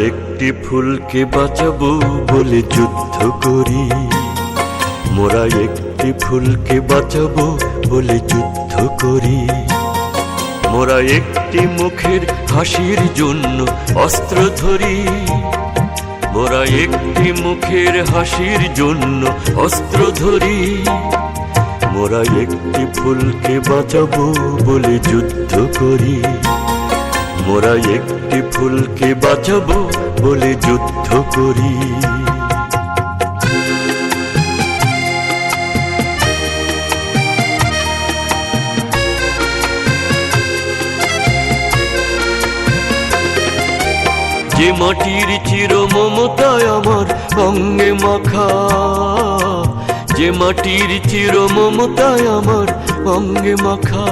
একটি ফুলকে বাঁচাবো বলে যুদ্ধ করি, মোরা একটি ফুলকে বাঁচাবো বলে যুদ্ধ করি। মোরা একটি মুখের হাসির জন্য অস্ত্র ধরি, মোরা একটি মুখের হাসির জন্য অস্ত্র ধরি। মোরা একটি ফুলকে বাঁচাবো বলে যুদ্ধ করি, মোরা একটি ফুলকে বাঁচাবো বলে যুদ্ধ করি। যে মাটির চির মমতায় আমার অঙ্গে মাখা, যে মাটির চির মমতায় আমার অঙ্গে মাখা।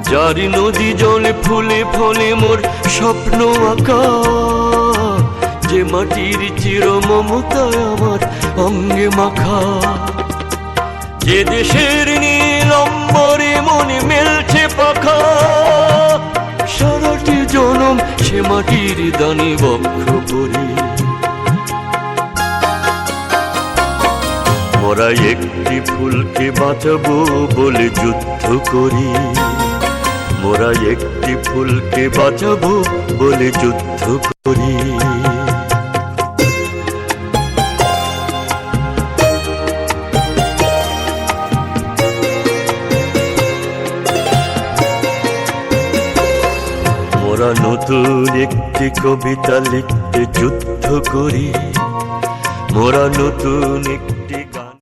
যার নদী জলে ফুলে ফলে মোর স্বপ্ন আঁকা, যে মাটির চির মমতায় আমার অঙ্গে মাখা। যে দেশের নীল অম্বরে মনে মেলছে পাখা, সারাটি জনম সে মাটির দানে বক্ষ পরি। মোরা একটি ফুলকে বাঁচাবো বলে যুদ্ধ করি, মোরা একটি ফুলকে বাঁচাবো বলে যুদ্ধ করি। মোরা নতুন একটি কবিতা লিখতে যুদ্ধ করি, মোরা নতুন